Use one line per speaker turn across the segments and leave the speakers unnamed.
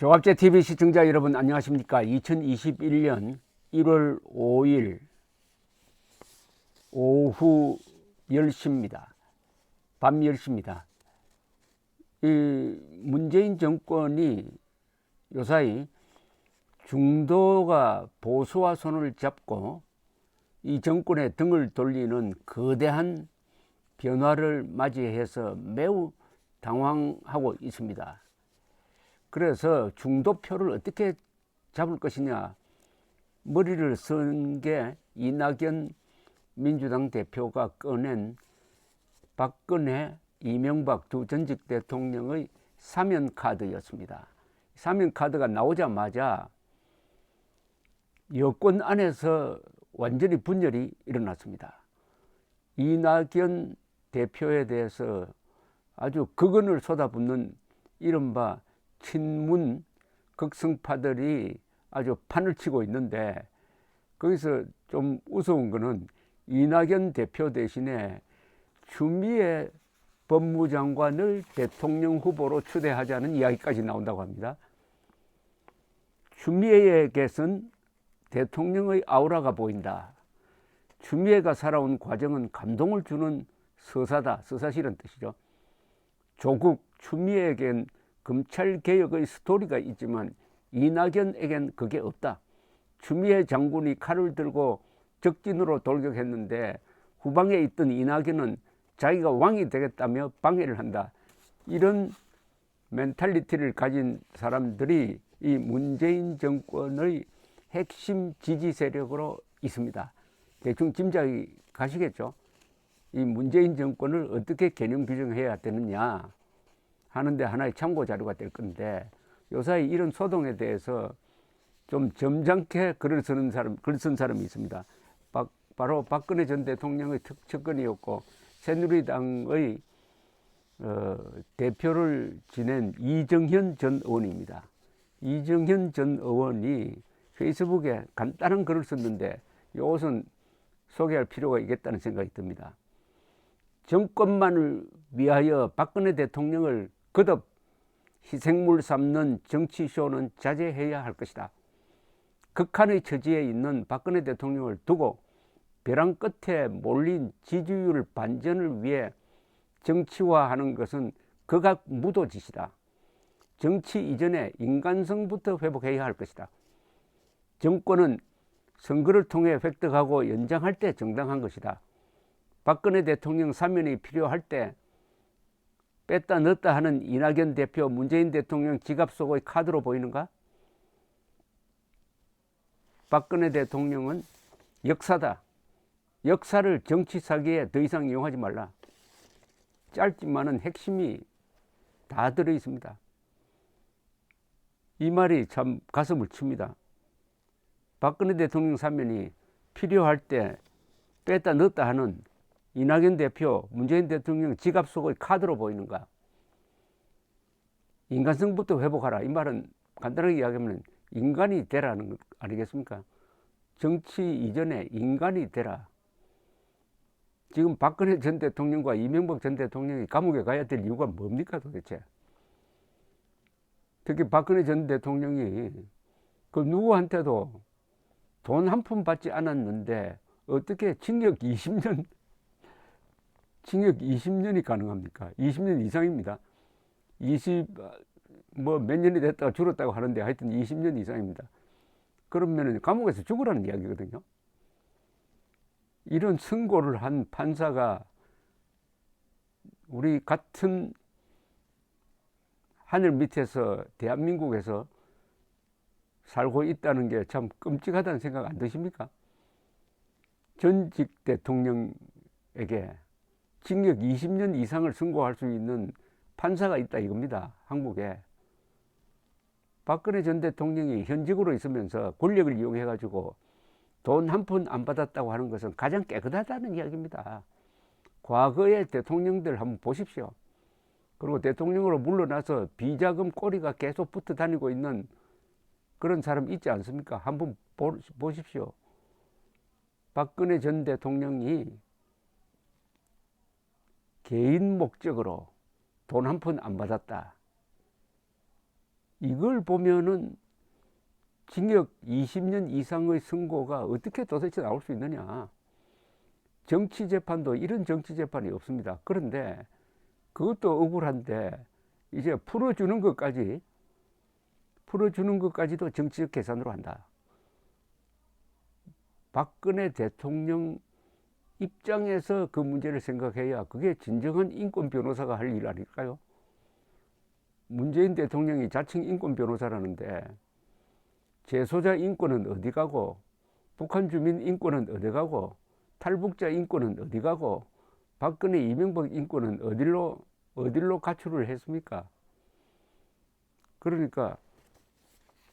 조갑제 TV 시청자 여러분 안녕하십니까? 2021년 1월 5일 오후 10시입니다. 밤 10시입니다. 이 문재인 정권이 요사이 중도가 보수와 손을 잡고 이 정권의 등을 돌리는 거대한 변화를 맞이해서 매우 당황하고 있습니다. 그래서 중도표를 어떻게 잡을 것이냐, 머리를 쓴 게 이낙연 민주당 대표가 꺼낸 박근혜, 이명박 두 전직 대통령의 사면 카드였습니다. 사면 카드가 나오자마자 여권 안에서 완전히 분열이 일어났습니다. 이낙연 대표에 대해서 아주 극언을 쏟아붓는 이른바 친문 극성파들이 아주 판을 치고 있는데, 거기서 좀 우스운 거는 이낙연 대표 대신에 추미애 법무장관을 대통령 후보로 추대하자는 이야기까지 나온다고 합니다. 추미애에게선 대통령의 아우라가 보인다. 추미애가 살아온 과정은 감동을 주는 서사다. 서사시란 뜻이죠. 조국 추미애에겐 검찰개혁의 스토리가 있지만 이낙연에겐 그게 없다. 추미애 장군이 칼을 들고 적진으로 돌격했는데 후방에 있던 이낙연은 자기가 왕이 되겠다며 방해를 한다. 이런 멘탈리티를 가진 사람들이 이 문재인 정권의 핵심 지지 세력으로 있습니다. 대충 짐작이 가시겠죠. 이 문재인 정권을 어떻게 개념 규정해야 되느냐 하는데 하나의 참고 자료가 될 건데, 요사이 이런 소동에 대해서 좀 점잖게 글을 쓴 사람이 있습니다. 바로 박근혜 전 대통령의 측근이었고 새누리당의 대표를 지낸 이정현 전 의원입니다. 이정현 전 의원이 페이스북에 간단한 글을 썼는데 이것은 소개할 필요가 있겠다는 생각이 듭니다. 정권만을 위하여 박근혜 대통령을 거듭 희생물 삼는 정치쇼는 자제해야 할 것이다. 극한의 처지에 있는 박근혜 대통령을 두고 벼랑 끝에 몰린 지지율 반전을 위해 정치화하는 것은 극악무도짓이다. 정치 이전에 인간성부터 회복해야 할 것이다. 정권은 선거를 통해 획득하고 연장할 때 정당한 것이다. 박근혜 대통령 사면이 필요할 때 뺐다 넣었다 하는 이낙연 대표, 문재인 대통령 지갑 속의 카드로 보이는가? 박근혜 대통령은 역사다. 역사를 정치 사기에 더 이상 이용하지 말라. 짧지만은 핵심이 다 들어 있습니다. 이 말이 참 가슴을 칩니다. 박근혜 대통령 사면이 필요할 때 뺐다 넣었다 하는 이낙연 대표, 문재인 대통령 지갑 속의 카드로 보이는가? 인간성부터 회복하라. 이 말은 간단하게 이야기하면 인간이 되라는 것 아니겠습니까? 정치 이전에 인간이 되라. 지금 박근혜 전 대통령과 이명박 전 대통령이 감옥에 가야 될 이유가 뭡니까 도대체? 특히 박근혜 전 대통령이 그 누구한테도 돈 한 푼 받지 않았는데 어떻게 징역 20년이 가능합니까? 20년 이상입니다. 몇 년이 됐다가 줄었다고 하는데 하여튼 20년 이상입니다. 그러면 감옥에서 죽으라는 이야기거든요. 이런 선고를 한 판사가 우리 같은 하늘 밑에서 대한민국에서 살고 있다는 게 참 끔찍하다는 생각 안 드십니까? 전직 대통령에게 징역 20년 이상을 선고할 수 있는 판사가 있다 이겁니다. 한국에. 박근혜 전 대통령이 현직으로 있으면서 권력을 이용해 가지고 돈 한 푼 안 받았다고 하는 것은 가장 깨끗하다는 이야기입니다. 과거의 대통령들 한번 보십시오. 그리고 대통령으로 물러나서 비자금 꼬리가 계속 붙어 다니고 있는 그런 사람 있지 않습니까? 한번 보십시오. 박근혜 전 대통령이 개인 목적으로 돈 한 푼 안 받았다. 이걸 보면은 징역 20년 이상의 선고가 어떻게 도대체 나올 수 있느냐. 정치재판도 이런 정치재판이 없습니다. 그런데 그것도 억울한데 이제 풀어주는 것까지도 정치적 계산으로 한다. 박근혜 대통령 입장에서 그 문제를 생각해야 그게 진정한 인권 변호사가 할 일 아닐까요? 문재인 대통령이 자칭 인권 변호사라는데 재소자 인권은 어디 가고, 북한 주민 인권은 어디 가고, 탈북자 인권은 어디 가고, 박근혜 이명박 인권은 어디로 가출을 했습니까? 그러니까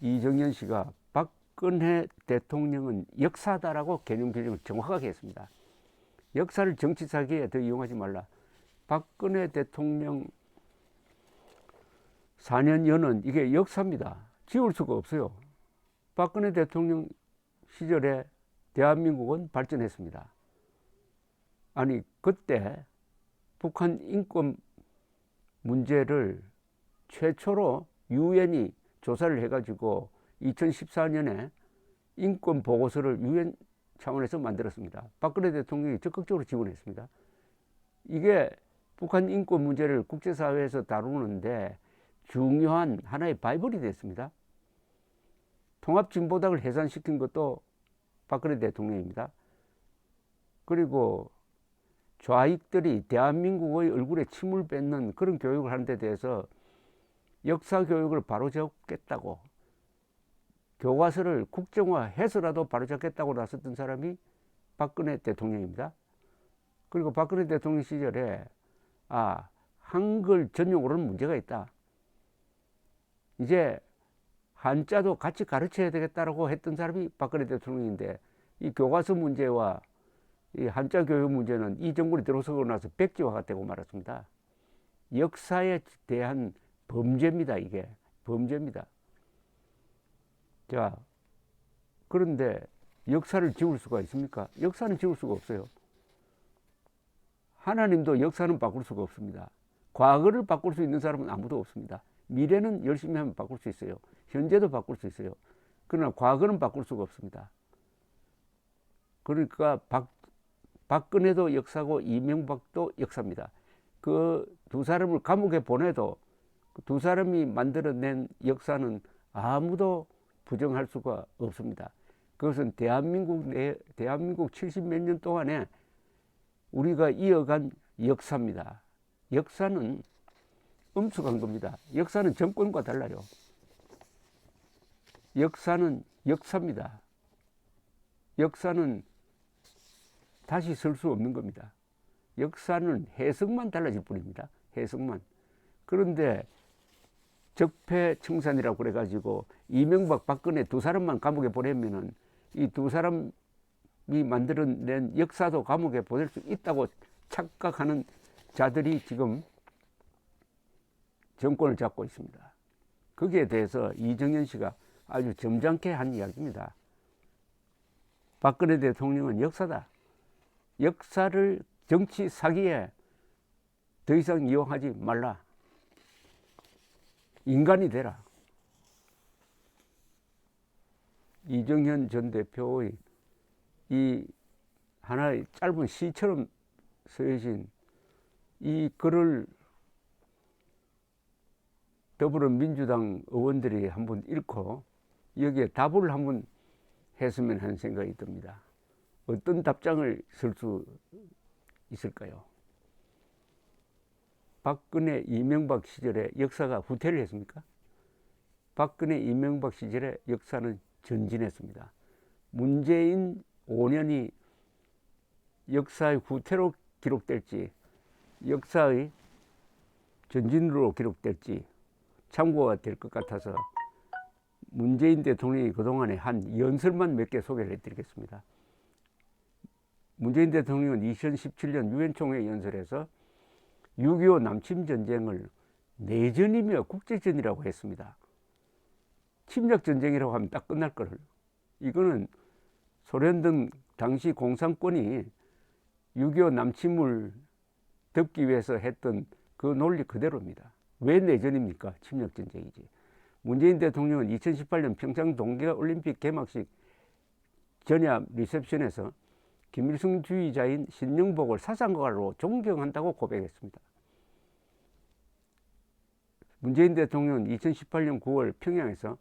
이정현 씨가 박근혜 대통령은 역사다라고 개념 규정을 정확하게 했습니다. 역사를 정치 사기에 더 이용하지 말라. 박근혜 대통령 4년 연은 이게 역사입니다. 지울 수가 없어요. 박근혜 대통령 시절에 대한민국은 발전했습니다. 아니 그때 북한 인권 문제를 최초로 유엔이 조사를 해가지고 2014년에 인권 보고서를 유엔 차원에서 만들었습니다. 박근혜 대통령이 적극적으로 지원했습니다. 이게 북한 인권 문제를 국제사회에서 다루는데 중요한 하나의 바이블이 됐습니다. 통합진보당을 해산시킨 것도 박근혜 대통령입니다. 그리고 좌익들이 대한민국의 얼굴에 침을 뱉는 그런 교육을 하는 데 대해서 역사 교육을 바로잡겠다고, 교과서를 국정화해서라도 바로잡겠다고 나섰던 사람이 박근혜 대통령입니다. 그리고 박근혜 대통령 시절에 한글 전용어로는 문제가 있다. 이제 한자도 같이 가르쳐야 되겠다라고 했던 사람이 박근혜 대통령인데, 이 교과서 문제와 이 한자 교육 문제는 이 정권이 들어서고 나서 백지화가 되고 말았습니다. 역사에 대한 범죄입니다. 이게 범죄입니다. 자, 그런데 역사를 지울 수가 있습니까? 역사는 지울 수가 없어요. 하나님도 역사는 바꿀 수가 없습니다. 과거를 바꿀 수 있는 사람은 아무도 없습니다. 미래는 열심히 하면 바꿀 수 있어요. 현재도 바꿀 수 있어요. 그러나 과거는 바꿀 수가 없습니다. 그러니까 박근혜도 역사고 이명박도 역사입니다. 그 두 사람을 감옥에 보내도 그 두 사람이 만들어낸 역사는 아무도 부정할 수가 없습니다. 그것은 대한민국 70몇 년 동안에 우리가 이어간 역사입니다. 역사는 엄숙한 겁니다. 역사는 정권과 달라요. 역사는 역사입니다. 역사는 다시 쓸 수 없는 겁니다. 역사는 해석만 달라질 뿐입니다. 해석만. 그런데 적폐청산이라고 그래가지고 이명박, 박근혜 두 사람만 감옥에 보내면은 이 두 사람이 만들어낸 역사도 감옥에 보낼 수 있다고 착각하는 자들이 지금 정권을 잡고 있습니다. 거기에 대해서 이정현 씨가 아주 점잖게 한 이야기입니다. 박근혜 대통령은 역사다. 역사를 정치 사기에 더 이상 이용하지 말라. 인간이 되라. 이정현 전 대표의 이 하나의 짧은 시처럼 쓰여진 이 글을 더불어민주당 의원들이 한번 읽고 여기에 답을 한번 했으면 하는 생각이 듭니다. 어떤 답장을 쓸 수 있을까요? 박근혜 이명박 시절에 역사가 후퇴를 했습니까? 박근혜 이명박 시절에 역사는 전진했습니다. 문재인 5년이 역사의 후퇴로 기록될지 역사의 전진으로 기록될지 참고가 될 것 같아서 문재인 대통령이 그동안에 한 연설만 몇 개 소개를 해드리겠습니다. 문재인 대통령은 2017년 유엔 총회 연설에서 6.25 남침 전쟁을 내전이며 국제전이라고 했습니다. 침략 전쟁이라고 하면 딱 끝날 거를. 이거는 소련 등 당시 공산권이 6.25 남침을 덮기 위해서 했던 그 논리 그대로입니다. 왜 내전입니까? 침략 전쟁이지. 문재인 대통령은 2018년 평창 동계올림픽 개막식 전야 리셉션에서 김일성주의자인 신영복을 사상가로 존경한다고 고백했습니다. 문재인 대통령은 2018년 9월 평양에서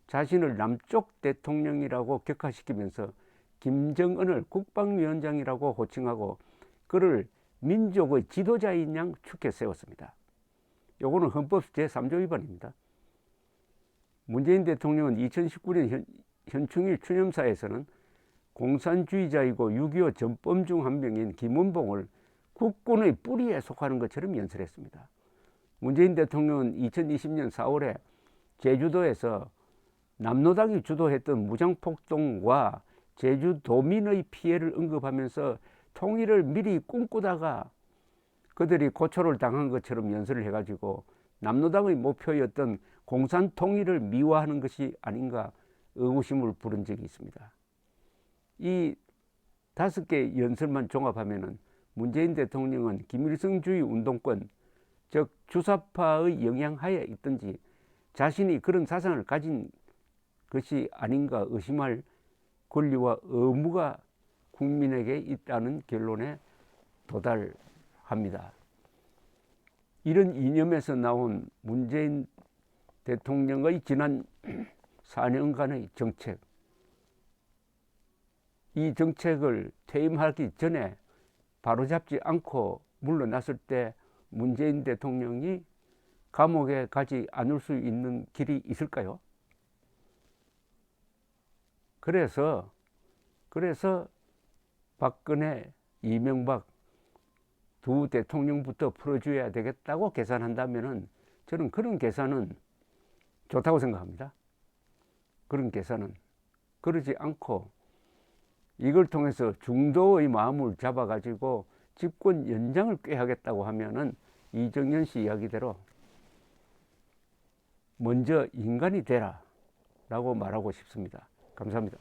자신을 남쪽 대통령이라고 격하시키면서 김정은을 국방위원장이라고 호칭하고 그를 민족의 지도자인 양 축해 세웠습니다. 요거는 헌법 제3조 위반입니다. 문재인 대통령은 2019년 현충일 추념사에서는 공산주의자이고 6.25 전범 중 한 명인 김원봉을 국군의 뿌리에 속하는 것처럼 연설했습니다. 문재인 대통령은 2020년 4월에 제주도에서 남로당이 주도했던 무장폭동과 제주도민의 피해를 언급하면서 통일을 미리 꿈꾸다가 그들이 고초를 당한 것처럼 연설을 해가지고 남로당의 목표였던 공산 통일을 미화하는 것이 아닌가 의구심을 부른 적이 있습니다. 이 5개 연설만 종합하면은 문재인 대통령은 김일성주의 운동권, 즉 주사파의 영향하에 있든지 자신이 그런 사상을 가진 것이 아닌가 의심할 권리와 의무가 국민에게 있다는 결론에 도달합니다. 이런 이념에서 나온 문재인 대통령의 지난 4년간의 정책, 이 정책을 퇴임하기 전에 바로잡지 않고 물러났을 때 문재인 대통령이 감옥에 가지 않을 수 있는 길이 있을까요? 그래서 박근혜, 이명박 두 대통령부터 풀어줘야 되겠다고 계산한다면은 저는 그런 계산은 좋다고 생각합니다. 그런 계산은. 그러지 않고 이걸 통해서 중도의 마음을 잡아가지고 집권 연장을 꾀하겠다고 하면은 이정현 씨 이야기대로 먼저 인간이 되라 라고 말하고 싶습니다. 감사합니다.